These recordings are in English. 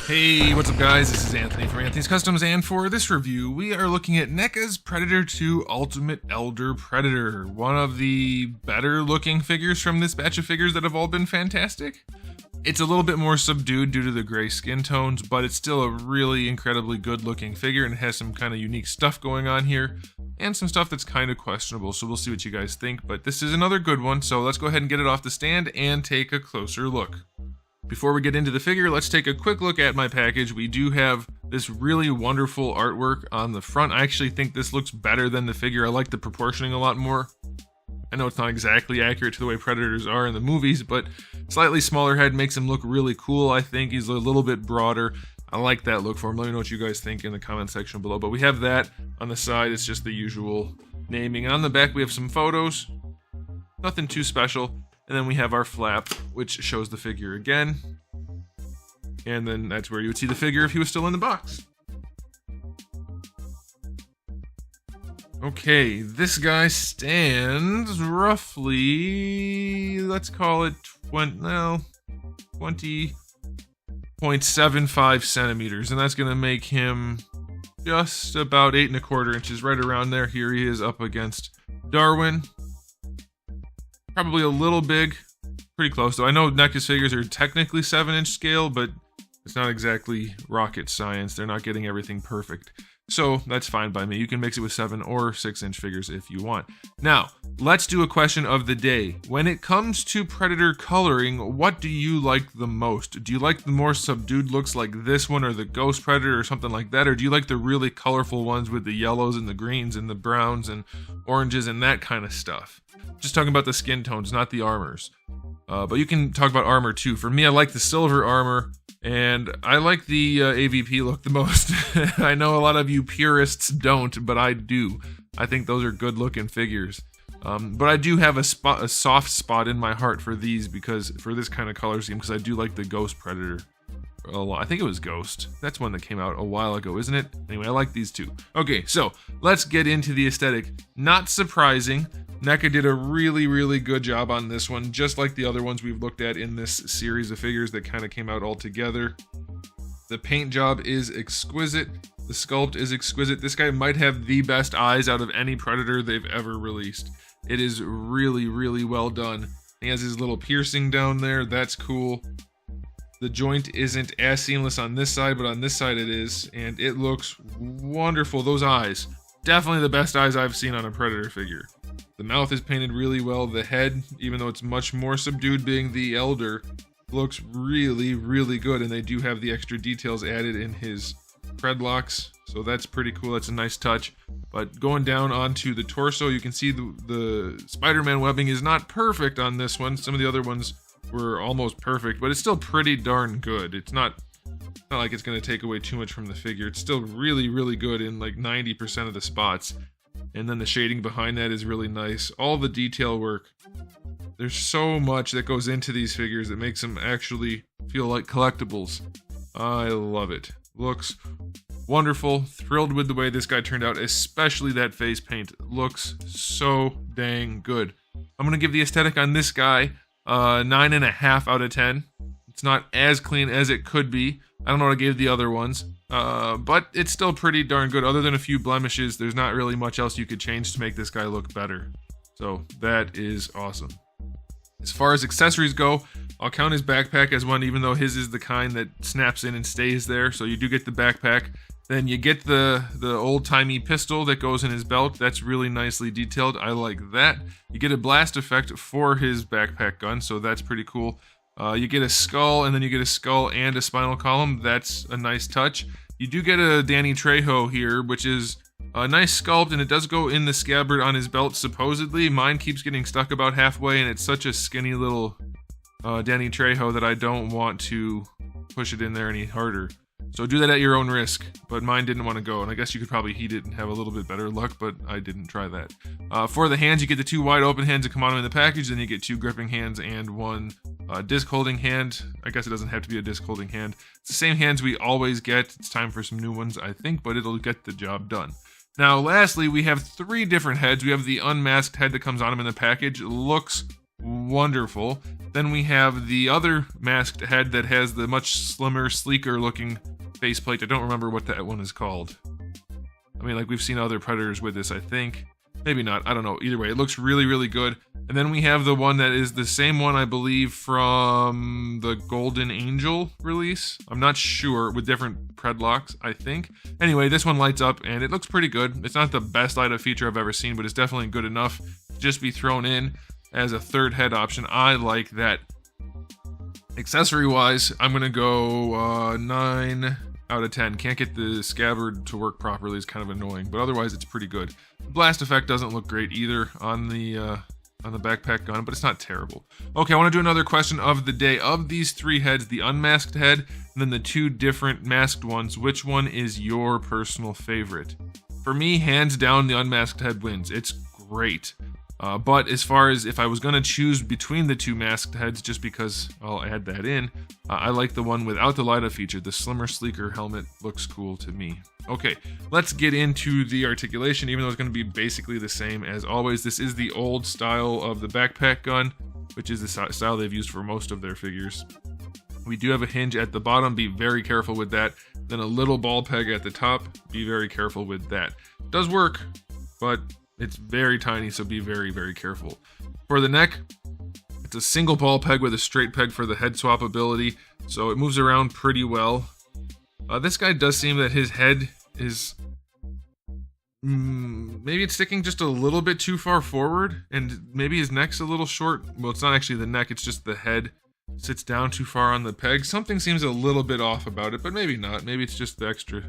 Hey, what's up guys? This is Anthony from Anthony's Customs, and for this review, we are looking at NECA's Predator 2 Ultimate Elder Predator, one of the better looking figures from this batch of figures that have all been fantastic. It's a little bit more subdued due to the gray skin tones, but it's still a really incredibly good looking figure and it has some kind of unique stuff going on here, and some stuff that's kind of questionable, so we'll see what you guys think, but this is another good one, so let's go ahead and get it off the stand and take a closer look. Before we get into the figure, let's take a quick look at my package. We do have this really wonderful artwork on the front. I actually think this looks better than the figure. I like the proportioning a lot more. I know it's not exactly accurate to the way Predators are in the movies, but slightly smaller head makes him look really cool, I think. He's a little bit broader. I like that look for him. Let me know what you guys think in the comment section below. But we have that on the side. It's just the usual naming. And on the back, we have some photos. Nothing too special. And then we have our flap, which shows the figure again. And then that's where you would see the figure if he was still in the box. Okay, this guy stands roughly, let's call it 20.75 centimeters. And that's going to make him just about 8 1/4 inches, right around there. Here he is up against Darwin. Probably a little big, pretty close though. I know NECA's figures are technically 7-inch scale, but it's not exactly rocket science. They're not getting everything perfect. So that's fine by me. You can mix it with 7 or 6-inch figures if you want. Now, let's do a question of the day. When it comes to Predator coloring, what do you like the most? Do you like the more subdued looks like this one or the Ghost Predator or something like that? Or do you like the really colorful ones with the yellows and the greens and the browns and oranges and that kind of stuff? Just talking about the skin tones, not the armors. But you can talk about armor too. For me, I like the silver armor, and I like the AVP look the most. I know a lot of you purists don't, but I do. I think those are good looking figures. But I do have a soft spot in my heart for these, because for this kind of color scheme, because I do like the Ghost Predator a lot. I think it was Ghost. That's one that came out a while ago, isn't it? Anyway, I like these two. Okay, so let's get into the aesthetic. Not surprising, NECA did a really good job on this one, just like the other ones we've looked at in this series of figures that kind of came out all together. The paint job is exquisite. The sculpt is exquisite. This guy might have the best eyes out of any Predator they've ever released. It is really well done. He has his little piercing down there. That's cool. The joint isn't as seamless on this side, but on this side it is, and it looks wonderful. Those eyes, definitely the best eyes I've seen on a Predator figure. The mouth is painted really well. The head, even though it's much more subdued being the Elder, looks really good, and they do have the extra details added in his dreadlocks, so that's pretty cool. That's a nice touch. But going down onto the torso, you can see the Spider-Man webbing is not perfect on this one. Some of the other ones were almost perfect, but it's still pretty darn good. It's not like it's going to take away too much from the figure. It's still really good in like 90% of the spots. And then the shading behind that is really nice. All the detail work. There's so much that goes into these figures that makes them actually feel like collectibles. I love it. Looks wonderful. Thrilled with the way this guy turned out, especially that face paint. Looks so dang good. I'm going to give the aesthetic on this guy 9.5 out of 10. It's not as clean as it could be. I don't know what I gave the other ones, but it's still pretty darn good. Other than a few blemishes, there's not really much else you could change to make this guy look better. So that is awesome. As far as accessories go, I'll count his backpack as one, even though his is the kind that snaps in and stays there. So you do get the backpack. Then you get the old-timey pistol that goes in his belt. That's really nicely detailed. I like that. You get a blast effect for his backpack gun, so that's pretty cool. You get a skull, and then you get a skull and a spinal column. That's a nice touch. You do get a Danny Trejo here, which is a nice sculpt, and it does go in the scabbard on his belt, supposedly. Mine keeps getting stuck about halfway, and it's such a skinny little Danny Trejo that I don't want to push it in there any harder. So do that at your own risk, but mine didn't want to go, and I guess you could probably heat it and have a little bit better luck, but I didn't try that. For the hands, you get the 2 wide open hands that come on in the package, then you get 2 gripping hands and 1 disc holding hand. I guess it doesn't have to be a disc holding hand. It's the same hands we always get. It's time for some new ones, I think, but it'll get the job done. Now, lastly, we have 3 different heads. We have the unmasked head that comes on him in the package. It looks wonderful. Then we have the other masked head that has the much slimmer, sleeker looking faceplate. I don't remember what that one is called. I mean, like, we've seen other Predators with this, I think. Maybe not, I don't know. Either way, it looks really, really good. And then we have the one that is the same one, I believe, from the Golden Angel release. I'm not sure, with different pred locks, I think. Anyway, this one lights up, and it looks pretty good. It's not the best light-up feature I've ever seen, but it's definitely good enough to just be thrown in as a third head option. I like that. Accessory-wise, I'm going to go 9 out of 10. Can't get the scabbard to work properly. It's kind of annoying, but otherwise it's pretty good. The blast effect doesn't look great either on the backpack gun, but it's not terrible. Okay, I want to do another question of the day. Of these three heads, the unmasked head and then the two different masked ones, which one is your personal favorite? For me, hands down, the unmasked head wins. It's great. But as far as if I was going to choose between the two masked heads, just because I'll add that in, I like the one without the light-up feature. The slimmer, sleeker helmet looks cool to me. Okay, let's get into the articulation, even though it's going to be basically the same as always. This is the old style of the backpack gun, which is the style they've used for most of their figures. We do have a hinge at the bottom, be very careful with that. Then a little ball peg at the top, be very careful with that. It does work, but it's very tiny, so be very, very careful. For the neck, it's a single ball peg with a straight peg for the head swap ability, so it moves around pretty well. This guy does seem that his head is... maybe it's sticking just a little bit too far forward, and maybe his neck's a little short. Well, it's not actually the neck, it's just the head sits down too far on the peg. Something seems a little bit off about it, but maybe not. Maybe it's just the extra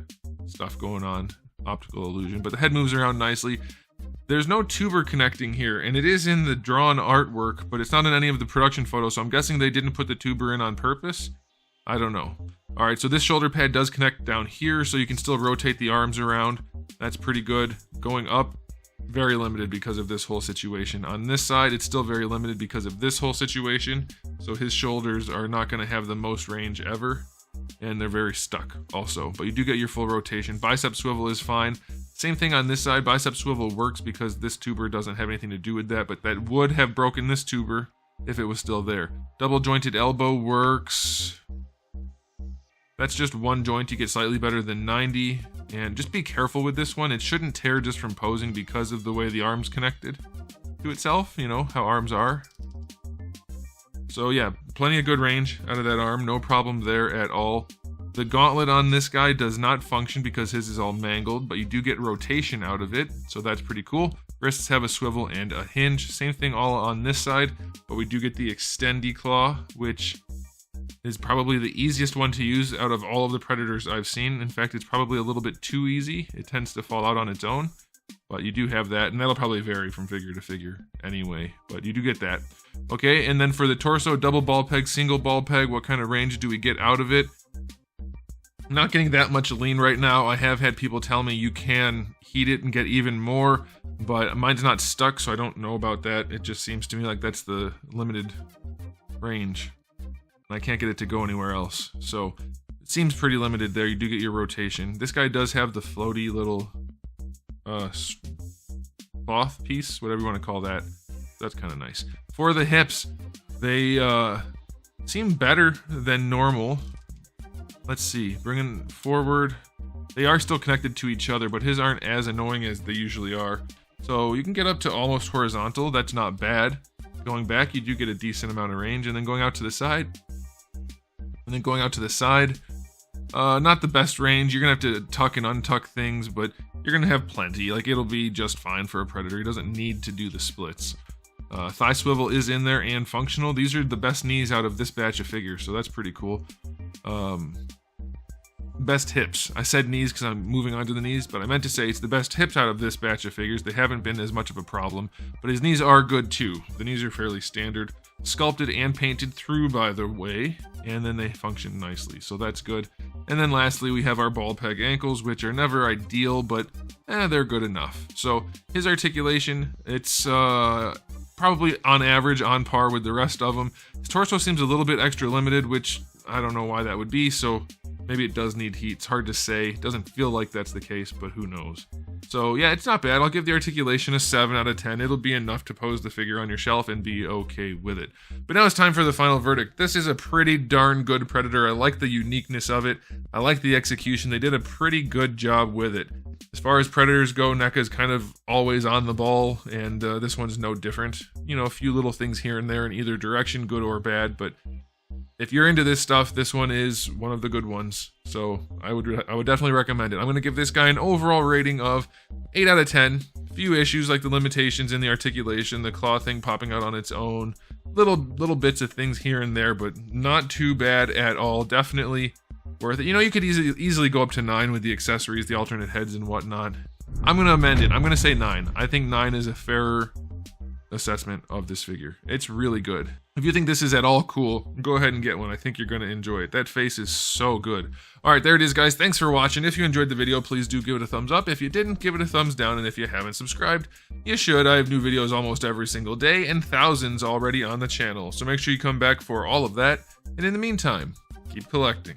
stuff going on, optical illusion. But the head moves around nicely. There's no tuber connecting here, and it is in the drawn artwork, but it's not in any of the production photos, so I'm guessing they didn't put the tuber in on purpose. I don't know. Alright, so this shoulder pad does connect down here, so you can still rotate the arms around. That's pretty good. Going up, very limited because of this whole situation. On this side, it's still very limited because of this whole situation, so his shoulders are not going to have the most range ever, and they're very stuck also. But you do get your full rotation. Bicep swivel is fine. Same thing on this side. Bicep swivel works because this tuber doesn't have anything to do with that, but that would have broken this tuber if it was still there. Double jointed elbow works. That's just one joint. You get slightly better than 90. And just be careful with this one. It shouldn't tear just from posing because of the way the arm's connected to itself. You know, how arms are. So yeah, plenty of good range out of that arm. No problem there at all. The gauntlet on this guy does not function because his is all mangled, but you do get rotation out of it, so that's pretty cool. Wrists have a swivel and a hinge. Same thing all on this side, but we do get the extendy claw, which is probably the easiest one to use out of all of the Predators I've seen. In fact, it's probably a little bit too easy. It tends to fall out on its own, but you do have that, and that'll probably vary from figure to figure anyway, but you do get that. Okay, and then for the torso, double ball peg, single ball peg, what kind of range do we get out of it? Not getting that much lean right now. I have had people tell me you can heat it and get even more, but mine's not stuck, so I don't know about that. It just seems to me like that's the limited range. I can't get it to go anywhere else, so it seems pretty limited there. You do get your rotation. This guy does have the floaty little cloth piece, whatever you want to call that. That's kind of nice. For the hips, they seem better than normal. Let's see, bringing forward. They are still connected to each other, but his aren't as annoying as they usually are. So you can get up to almost horizontal. That's not bad. Going back, you do get a decent amount of range, and then going out to the side. Not the best range. You're gonna have to tuck and untuck things, but you're gonna have plenty. Like, it'll be just fine for a Predator. He doesn't need to do the splits. Thigh swivel is in there and functional. These are the best knees out of this batch of figures, so that's pretty cool. Best hips. I said knees because I'm moving on to the knees, but I meant to say it's the best hips out of this batch of figures. They haven't been as much of a problem, but his knees are good too. The knees are fairly standard. Sculpted and painted through, by the way, and then they function nicely, so that's good. And then lastly, we have our ball peg ankles, which are never ideal, but they're good enough. So his articulation, it's probably on average on par with the rest of them. His torso seems a little bit extra limited, which I don't know why that would be, so maybe it does need heat. It's hard to say. It doesn't feel like that's the case, but who knows. So yeah, it's not bad. I'll give the articulation a 7 out of 10. It'll be enough to pose the figure on your shelf and be okay with it. But now it's time for the final verdict. This is a pretty darn good Predator. I like the uniqueness of it. I like the execution. They did a pretty good job with it. As far as Predators go, NECA's kind of always on the ball, and this one's no different. You know, a few little things here and there in either direction, good or bad, but if you're into this stuff, this one is one of the good ones. So I would definitely recommend it. I'm going to give this guy an overall rating of 8 out of 10. Few issues like the limitations in the articulation, the claw thing popping out on its own, little bits of things here and there, but not too bad at all. Definitely worth it. You know, you could easily go up to 9 with the accessories, the alternate heads and whatnot. I'm going to amend it. I'm going to say 9. I think 9 is a fairer assessment of this figure. It's really good. If you think this is at all cool, go ahead and get one. I think you're going to enjoy it. That face is so good. Alright, there it is, guys. Thanks for watching. If you enjoyed the video, please do give it a thumbs up. If you didn't, give it a thumbs down. And if you haven't subscribed, you should. I have new videos almost every single day and thousands already on the channel. So make sure you come back for all of that. And in the meantime, keep collecting.